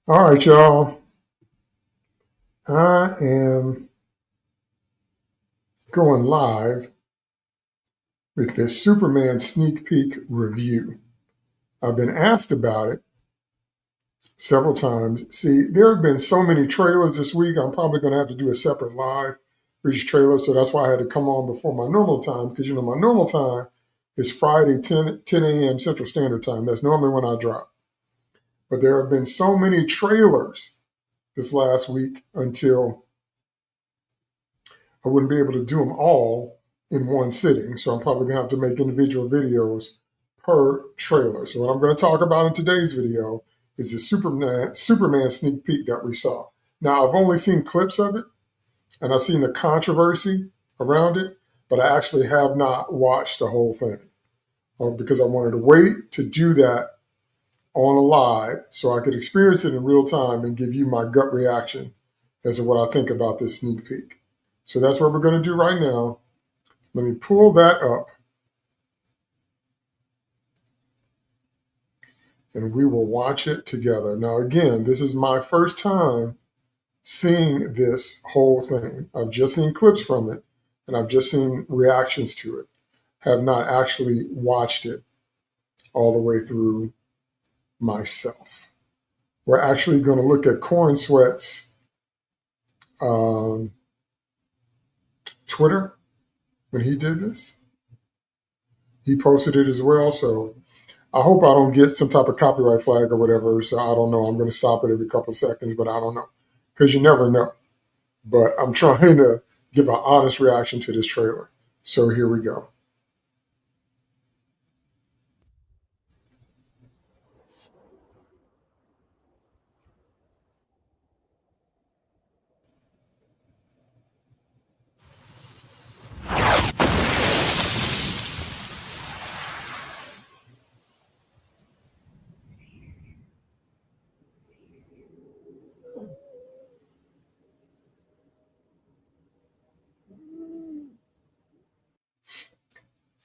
All right, y'all. I am going live with this Superman sneak peek review. I've been asked about it several times. See, there have been so many trailers this week, I'm probably going to have to do a separate live for each trailer. So that's why I had to come on before my normal time, because, my normal time is Friday, 10 a.m. Central Standard Time. That's normally when I drop. But there have been so many trailers this last week until I wouldn't be able to do them all in one sitting. So I'm probably going to have to make individual videos per trailer. So what I'm going to talk about in today's video is the Superman sneak peek that we saw. Now, I've only seen clips of it, and I've seen the controversy around it, but I actually have not watched the whole thing because I wanted to wait to do that on a live so I could experience it in real time and give you my gut reaction as to what I think about this sneak peek. So that's what we're going to do right now. Let me pull that up, and we will watch it together. Now, again, this is my first time seeing this whole thing. I've just seen clips from it, and I've just seen reactions to it. Have not actually watched it all the way through myself. We're actually going to look at Corn Sweat's Twitter when he did this. He posted it as well, so I hope I don't get some type of copyright flag or whatever, so I don't know. I'm going to stop it every couple of seconds, but I don't know, because you never know. But I'm trying to give an honest reaction to this trailer. So here we go.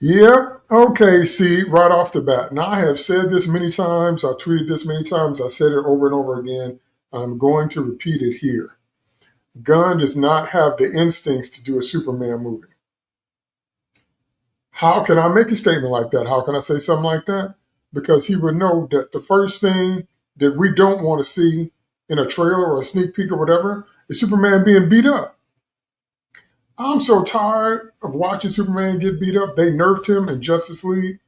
Yep. Okay. See, right off the bat. Now, I have said this many times. I tweeted this many times. I said it over and over again. I'm going to repeat it here. Gunn does not have the instincts to do a Superman movie. How can I make a statement like that? How can I say something like that? Because he would know that the first thing that we don't want to see in a trailer or a sneak peek or whatever is Superman being beat up. I'm so tired of watching Superman get beat up. They nerfed him in Justice League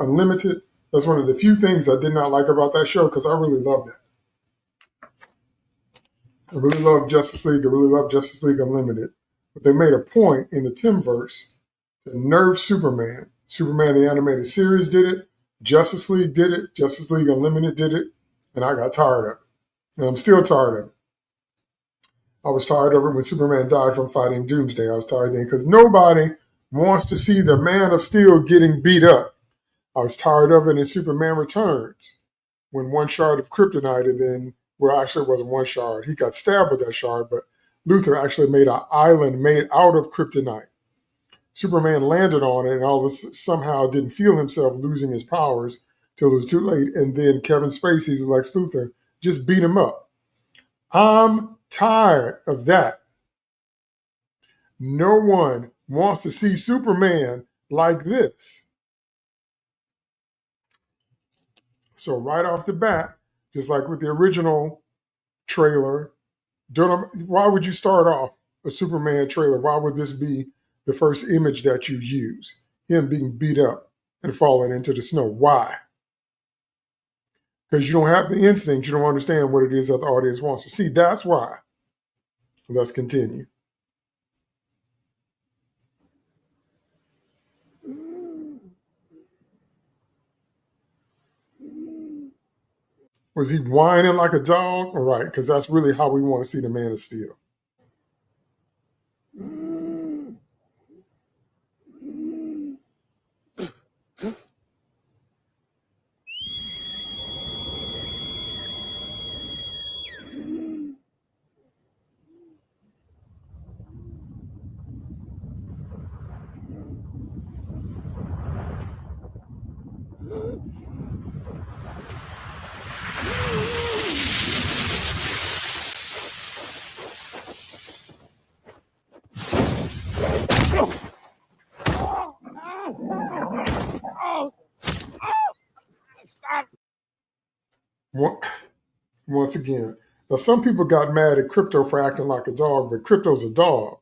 Unlimited. That's one of the few things I did not like about that show, because I really loved that. I really love Justice League. I really love Justice League Unlimited. But they made a point in the Timverse to nerf Superman. Superman, the animated series, did it. Justice League did it. Justice League Unlimited did it. And I got tired of it. And I'm still tired of it. I was tired of it when Superman died from fighting Doomsday. I was tired then because nobody wants to see the Man of Steel getting beat up. I was tired of it in Superman Returns when one shard of kryptonite, and then, well, actually it wasn't one shard. He got stabbed with that shard, but Luthor actually made an island made out of kryptonite. Superman landed on it and all this somehow didn't feel himself losing his powers till it was too late. And then Kevin Spacey's Lex Luthor just beat him up. I'm tired of that. No one wants to see Superman like this. So right off the bat, just like with the original trailer, why would you start off a Superman trailer? Why would this be the first image that you use? Him being beat up and falling into the snow. Why? Because you don't have the instinct. You don't understand what it is that the audience wants to see. That's why. Let's continue. Was he whining like a dog? All right, because that's really how we want to see the Man of Steel. Once again, now some people got mad at Crypto for acting like a dog, but Crypto's a dog.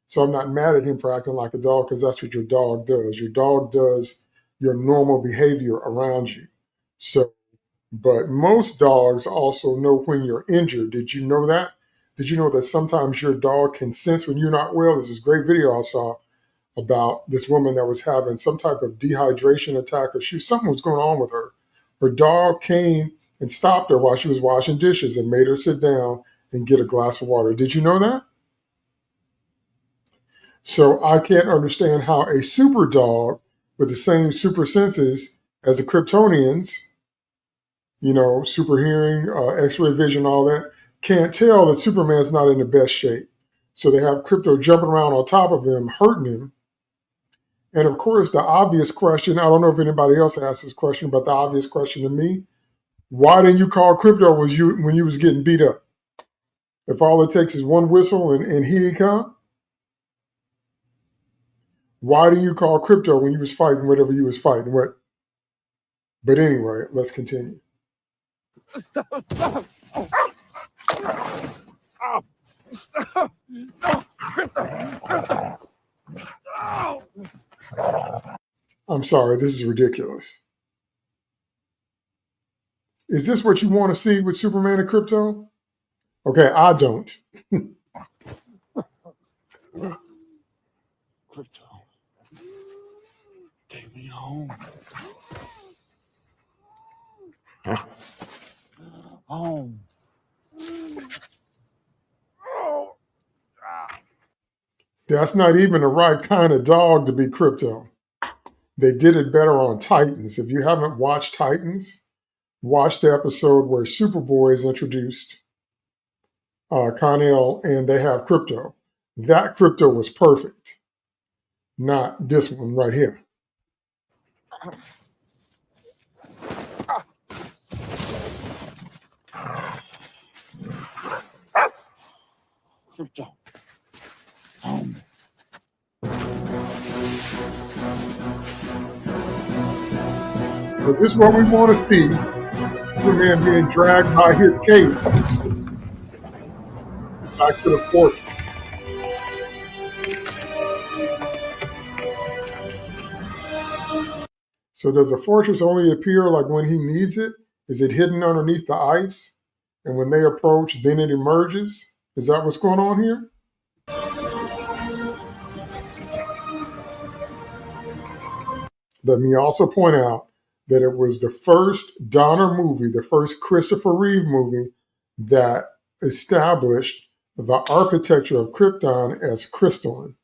So I'm not mad at him for acting like a dog because that's what your dog does. Your dog does your normal behavior around you. So, but most dogs also know when you're injured. Did you know that? Did you know that sometimes your dog can sense when you're not well? There's this great video I saw about this woman that was having some type of dehydration attack, or something was going on with her. Her dog came and stopped her while she was washing dishes and made her sit down and get a glass of water. Did you know that? So I can't understand how a super dog with the same super senses as the Kryptonians, super hearing, X-ray vision, all that, can't tell that Superman's not in the best shape. So they have Crypto jumping around on top of him, hurting him. And of course, the obvious question, I don't know if anybody else asked this question, but the obvious question to me, why didn't you call Crypto when you was getting beat up? If all it takes is one whistle and here he come? Why didn't you call Crypto when you was fighting whatever you was fighting? What? But anyway, let's continue. Stop. Stop. Stop. Stop. No. Crypto. I'm sorry, this is ridiculous. Is this what you want to see with Superman and Crypto? Okay, I don't. Crypto. Take me home. Home. That's not even the right kind of dog to be Crypto. They did it better on Titans. If you haven't watched Titans, watch the episode where Superboy is introduced, Connell, and they have Crypto. That Crypto was perfect, not this one right here. Crypto. Home. But this is what we want to see. Superman being dragged by his cape back to the fortress. So does the fortress only appear like when he needs it? Is it hidden underneath the ice? And when they approach, then it emerges? Is that what's going on here? Let me also point out that it was the first Donner movie, the first Christopher Reeve movie that established the architecture of Krypton as crystalline.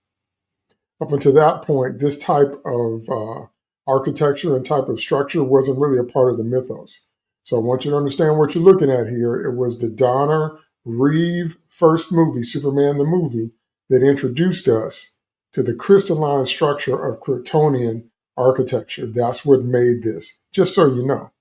Up until that point, this type of architecture and type of structure wasn't really a part of the mythos. So I want you to understand what you're looking at here. It was the Donner Reeve first movie, Superman the movie, that introduced us to the crystalline structure of Kryptonian architecture. That's what made this, just so you know.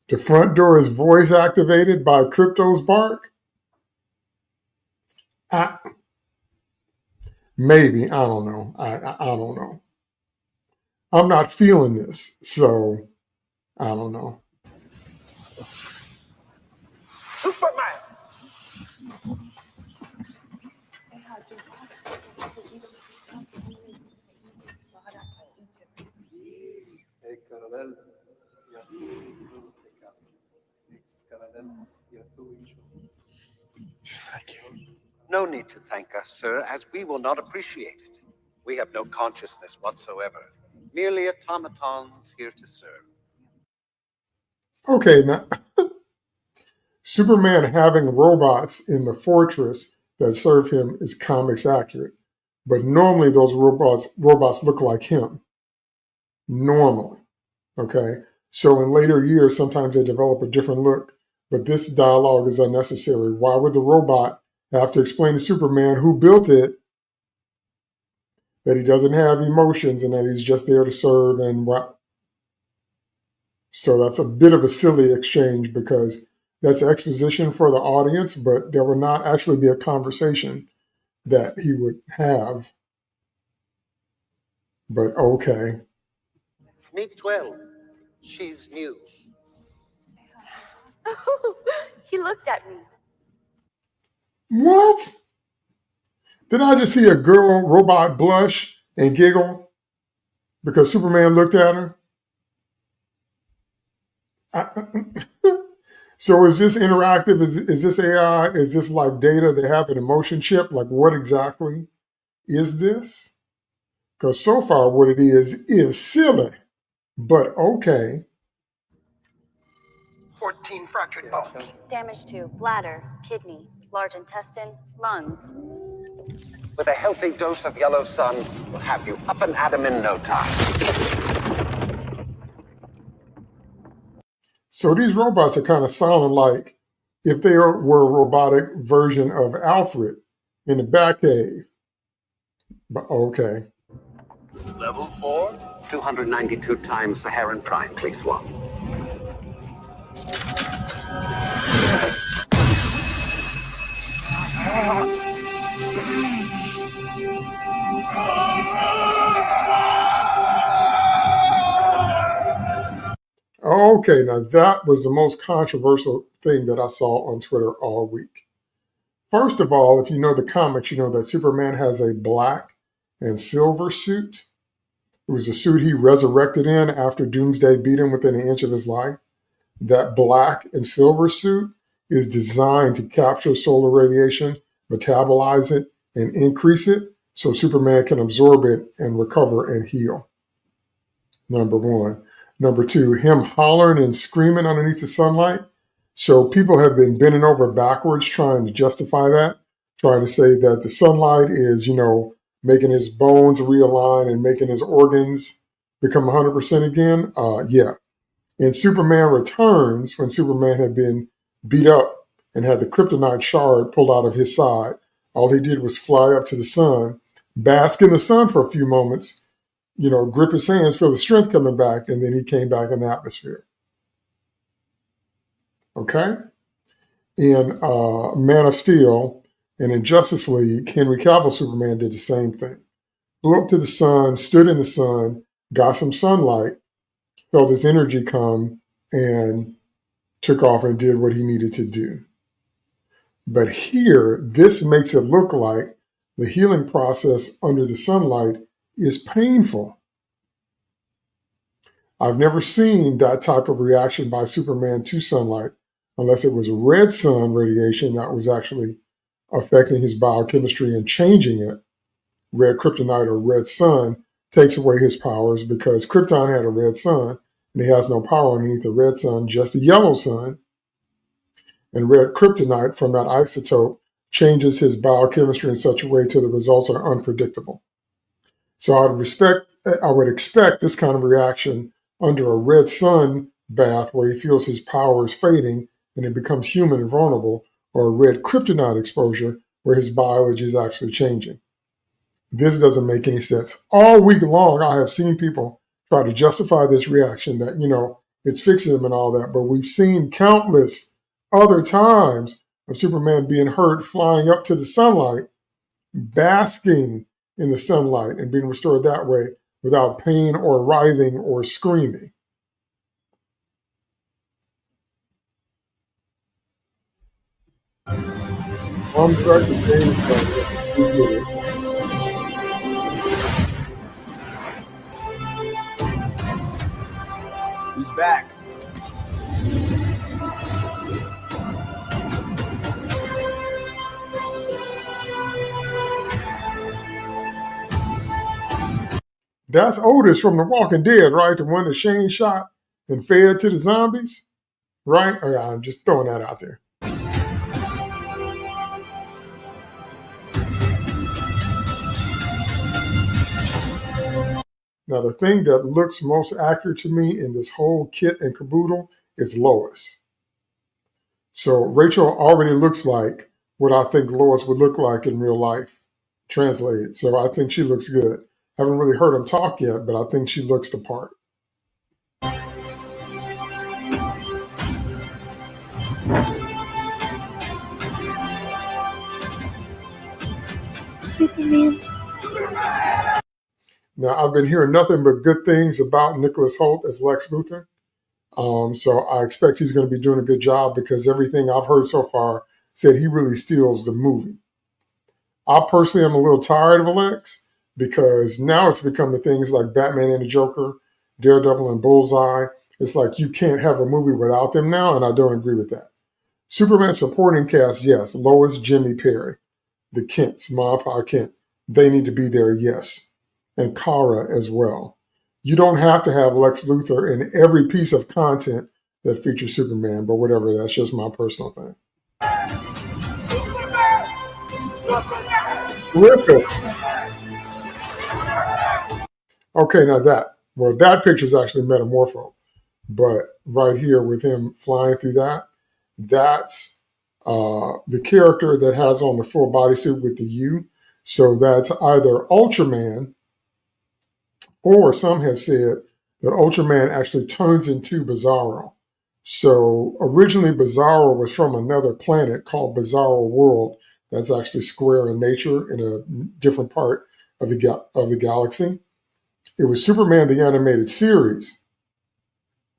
The front door is voice activated by Crypto's bark. Maybe, I don't know. I don't know. I'm not feeling this, so I don't know. Superman. Thank you. No need to thank us, sir, as we will not appreciate it. We have no consciousness whatsoever, merely automatons here to serve. Okay, now, Superman having robots in the fortress that serve him is comics accurate. But normally those robots look like him. Normally, okay? So in later years, sometimes they develop a different look. But this dialogue is unnecessary. Why would the robot have to explain to Superman who built it, that he doesn't have emotions and that he's just there to serve and what? So that's a bit of a silly exchange because that's exposition for the audience, but there will not actually be a conversation that he would have. But okay. Meet 12. She's new. He looked at me. What? Did I just see a girl robot blush and giggle because Superman looked at her? So is this interactive? Is this AI? Is this like data? They have an emotion chip? Like what exactly is this? Because so far what it is silly, but okay. 14 fractured bones. Damage to bladder, kidney, large intestine, lungs. With a healthy dose of yellow sun, we'll have you up and at 'em in no time. So these robots are kind of sounding like if they were a robotic version of Alfred in the Batcave. But okay. Level 4. 292 times Saharan Prime, please, one. Okay, now that was the most controversial thing that I saw on Twitter all week. First of all, if you know the comics, you know that Superman has a black and silver suit. It was a suit he resurrected in after Doomsday beat him within an inch of his life. That black and silver suit is designed to capture solar radiation, metabolize it, and increase it so Superman can absorb it and recover and heal. Number one. Number two, him hollering and screaming underneath the sunlight. So people have been bending over backwards trying to justify that, trying to say that the sunlight is, making his bones realign and making his organs become 100% again. Yeah. In Superman Returns, when Superman had been beat up and had the kryptonite shard pulled out of his side, all he did was fly up to the sun, bask in the sun for a few moments, grip his hands, feel the strength coming back, and then he came back in the atmosphere. Okay? In Man of Steel and in Justice League, Henry Cavill Superman did the same thing. Flew up to the sun, stood in the sun, got some sunlight, felt his energy come, and took off and did what he needed to do. But here, this makes it look like the healing process under the sunlight is painful. I've never seen that type of reaction by Superman to sunlight, unless it was red sun radiation that was actually affecting his biochemistry and changing it. Red kryptonite or red sun takes away his powers because Krypton had a red sun and he has no power underneath the red sun, just a yellow sun. And red kryptonite from that isotope changes his biochemistry in such a way till the results are unpredictable. So I would expect this kind of reaction under a red sun bath where he feels his powers fading and it becomes human and vulnerable, or a red kryptonite exposure where his biology is actually changing. This doesn't make any sense. All week long, I have seen people try to justify this reaction that, it's fixing him and all that, but we've seen countless other times of Superman being hurt, flying up to the sunlight, basking in the sunlight and being restored that way without pain or writhing or screaming. I'm director James Gunn. He's back. That's Otis from The Walking Dead, right? The one that Shane shot and fed to the zombies, right? Oh, yeah, I'm just throwing that out there. Now, the thing that looks most accurate to me in this whole kit and caboodle is Lois. So Rachel already looks like what I think Lois would look like in real life, translated. So I think she looks good. Haven't really heard him talk yet, but I think she looks the part. Superman. Now, I've been hearing nothing but good things about Nicholas Hoult as Lex Luthor. So I expect he's going to be doing a good job because everything I've heard so far said he really steals the movie. I personally am a little tired of Lex because now it's become the things like Batman and the Joker, Daredevil and Bullseye. It's like you can't have a movie without them now, and I don't agree with that. Superman supporting cast, yes. Lois, Jimmy Perry, the Kents, Ma and Pa Kent, they need to be there, yes. And Kara as well. You don't have to have Lex Luthor in every piece of content that features Superman, but whatever, that's just my personal thing. Terrific. Okay, now that picture is actually Metamorpho, but right here with him flying through that's the character that has on the full bodysuit with the U. So that's either Ultraman, or some have said that Ultraman actually turns into Bizarro. So originally Bizarro was from another planet called Bizarro World. That's actually square in nature in a different part of the galaxy. It was Superman the Animated Series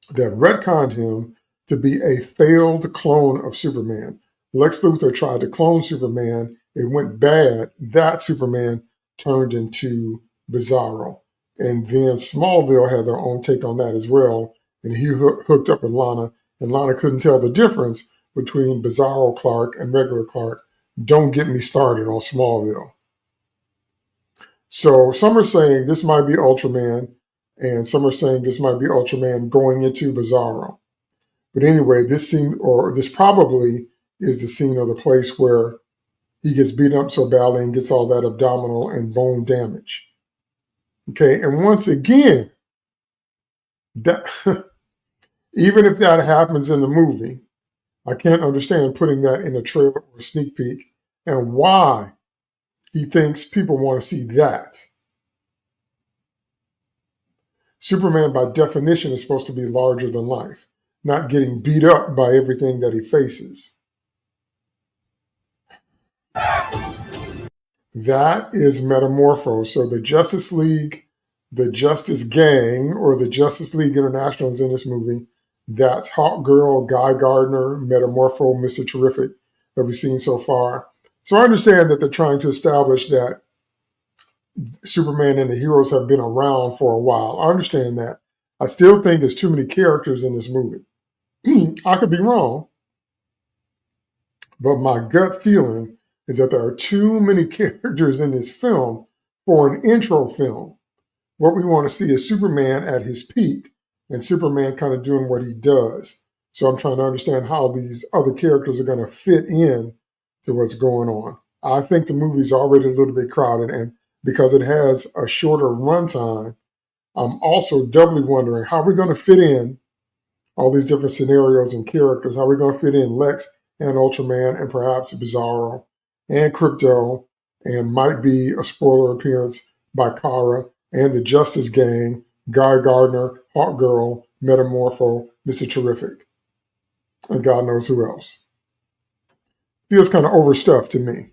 that retconned him to be a failed clone of Superman. Lex Luthor tried to clone Superman. It went bad. That Superman turned into Bizarro. And then Smallville had their own take on that as well. And he hooked up with Lana, and Lana couldn't tell the difference between Bizarro Clark and regular Clark. Don't get me started on Smallville. So some are saying this might be Ultraman, and some are saying this might be Ultraman going into Bizarro. But anyway, this probably is the scene of the place where he gets beaten up so badly and gets all that abdominal and bone damage. Okay, and once again, that even if that happens in the movie, I can't understand putting that in a trailer or a sneak peek and why he thinks people want to see that. Superman, by definition, is supposed to be larger than life, not getting beat up by everything that he faces. That is Metamorpho. So the Justice League, the Justice Gang, or the Justice League International is in this movie. That's Hawkgirl, Guy Gardner, Metamorpho, Mr. Terrific that we've seen so far. So I understand that they're trying to establish that Superman and the heroes have been around for a while. I understand that. I still think there's too many characters in this movie. I could be wrong, but my gut feeling is that there are too many characters in this film for an intro film. What we want to see is Superman at his peak and Superman kind of doing what he does. So I'm trying to understand how these other characters are going to fit in to what's going on. I think the movie's already a little bit crowded, and because it has a shorter runtime, I'm also doubly wondering how we're going to fit in all these different scenarios and characters. How are we going to fit in Lex and Ultraman and perhaps Bizarro and Crypto, and might be a spoiler appearance by Kara and the Justice Gang, Guy Gardner, Hawkgirl, Metamorpho, Mr. Terrific, and God knows who else. Feels kind of overstuffed to me.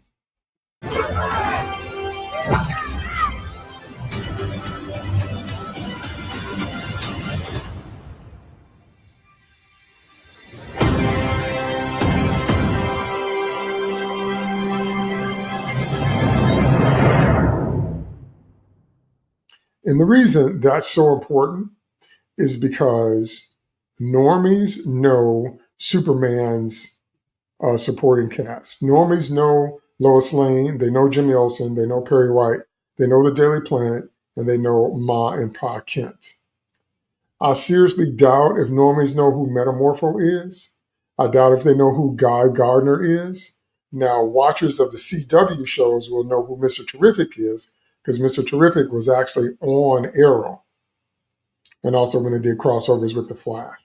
And the reason that's so important is because normies know Superman's supporting cast. Normies know Lois Lane, they know Jimmy Olsen, they know Perry White, they know the Daily Planet, and they know Ma and Pa Kent. I seriously doubt if normies know who Metamorpho is. I doubt if they know who Guy Gardner is. Now, watchers of the CW shows will know who Mr. Terrific is, because Mr. Terrific was actually on Arrow, and also when they did crossovers with The Flash.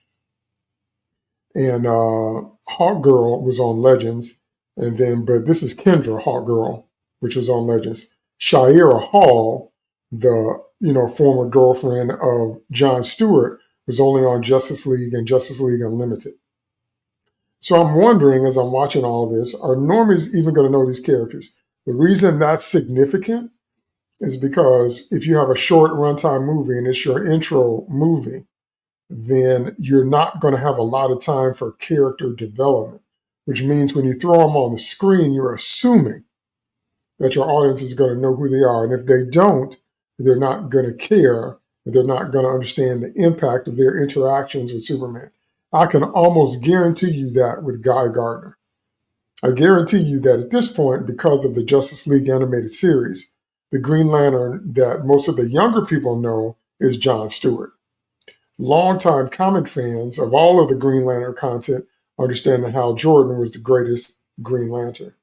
And Hawkgirl was on Legends, but this is Kendra Hawkgirl, which was on Legends. Shira Hall, the former girlfriend of Jon Stewart, was only on Justice League and Justice League Unlimited. So I'm wondering, as I'm watching all this, are normies even going to know these characters? The reason that's significant is because if you have a short runtime movie and it's your intro movie, then you're not going to have a lot of time for character development, which means when you throw them on the screen, you're assuming that your audience is going to know who they are. And if they don't, they're not going to care. They're not going to understand the impact of their interactions with Superman. I can almost guarantee you that with Guy Gardner. I guarantee you that at this point, because of the Justice League animated series, the Green Lantern that most of the younger people know is John Stewart. Longtime comic fans of all of the Green Lantern content understand that Hal Jordan was the greatest Green Lantern.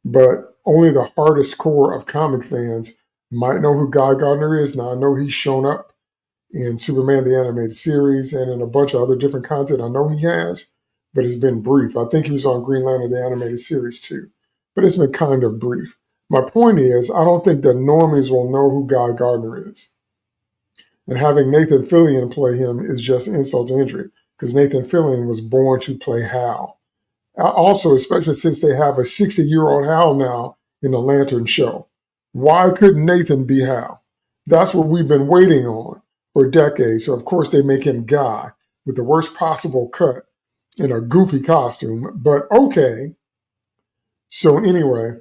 But only the hardest core of comic fans might know who Guy Gardner is. Now, I know he's shown up in Superman the Animated Series and in a bunch of other different content. I know he has, but it's been brief. I think he was on Green Lantern the Animated Series too, but it's been kind of brief. My point is, I don't think that normies will know who Guy Gardner is. And having Nathan Fillion play him is just insult to injury, because Nathan Fillion was born to play Hal. Also, especially since they have a 60-year-old Hal now in the Lantern show. Why couldn't Nathan be Hal? That's what we've been waiting on for decades. So, of course, they make him Guy with the worst possible cut in a goofy costume, but okay. So anyway,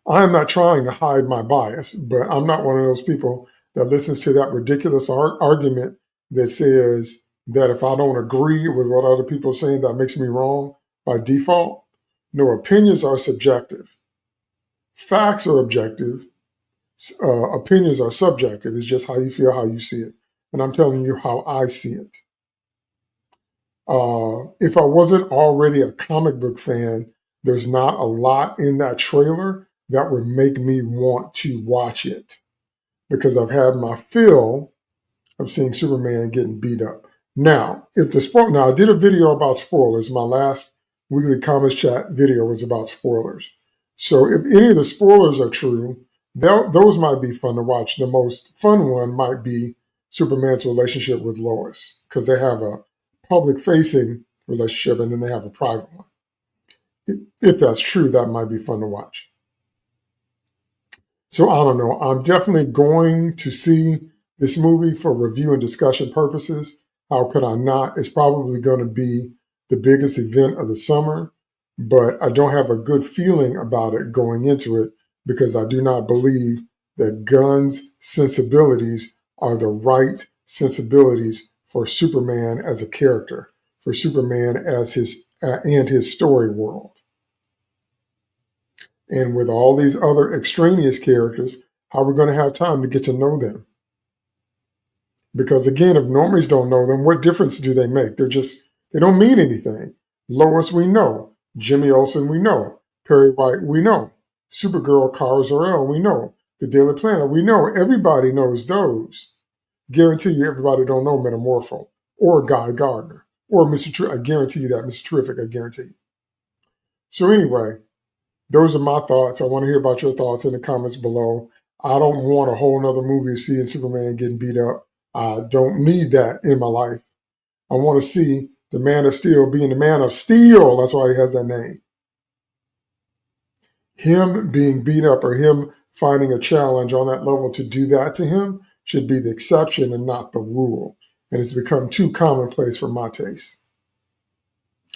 I am not trying to hide my bias, but I'm not one of those people that listens to that ridiculous argument that says that if I don't agree with what other people are saying, that makes me wrong by default. No, opinions are subjective. Facts are objective. Opinions are subjective. It's just how you feel, how you see it. And I'm telling you how I see it. If I wasn't already a comic book fan, there's not a lot in that trailer that would make me want to watch it, because I've had my fill of seeing Superman getting beat up. Now, I did a video about spoilers. My last weekly Comics Chat video was about spoilers. So if any of the spoilers are true, those might be fun to watch. The most fun one might be Superman's relationship with Lois, because they have a public-facing relationship and then they have a private one. If that's true, that might be fun to watch. So I don't know. I'm definitely going to see this movie for review and discussion purposes. How could I not? It's probably going to be the biggest event of the summer, but I don't have a good feeling about it going into it, because I do not believe that Gunn's sensibilities are the right sensibilities for Superman as a character, for Superman as his story world. And with all these other extraneous characters, how are we going to have time to get to know them? Because again, if normies don't know them, what difference do they make? They don't mean anything. Lois, we know. Jimmy Olsen, we know. Perry White, we know. Supergirl, Kara Zor-El, we know. The Daily Planet, we know. Everybody knows those. Guarantee you everybody don't know Metamorpho or Guy Gardner or I guarantee you that. Mr. Terrific, I guarantee you. So anyway, those are my thoughts. I want to hear about your thoughts in the comments below. I don't want a whole nother movie of seeing Superman getting beat up. I don't need that in my life. I want to see the Man of Steel being the Man of Steel. That's why he has that name. Him being beat up or him finding a challenge on that level to do that to him should be the exception and not the rule. And it's become too commonplace for my taste.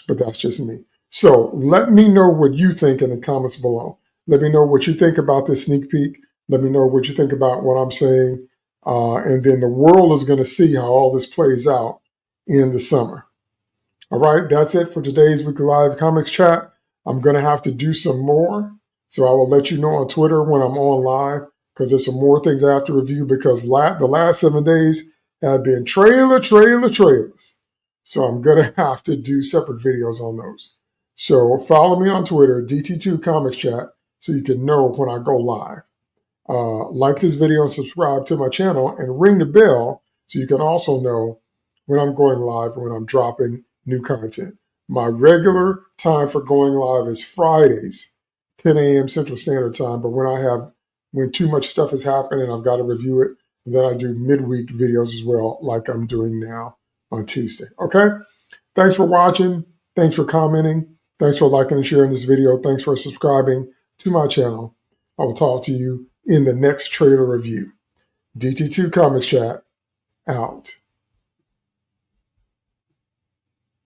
But that's just me. So let me know what you think in the comments below. Let me know what you think about this sneak peek. Let me know what you think about what I'm saying. And then the world is going to see how all this plays out in the summer. All right, that's it for today's Weekly Live Comics Chat. I'm going to have to do some more. So I will let you know on Twitter when I'm on live, because there's some more things I have to review, because the last 7 days have been trailers. So I'm going to have to do separate videos on those. So follow me on Twitter, DT2 Comics Chat, so you can know when I go live. Like this video and subscribe to my channel and ring the bell so you can also know when I'm going live and when I'm dropping new content. My regular time for going live is Fridays, 10 a.m. Central Standard Time. But when too much stuff has happened and I've got to review it, then I do midweek videos as well, like I'm doing now on Tuesday. Okay? Thanks for watching. Thanks for commenting. Thanks for liking and sharing this video. Thanks for subscribing to my channel. I will talk to you in the next trailer review. DT2 Comics Chat, out.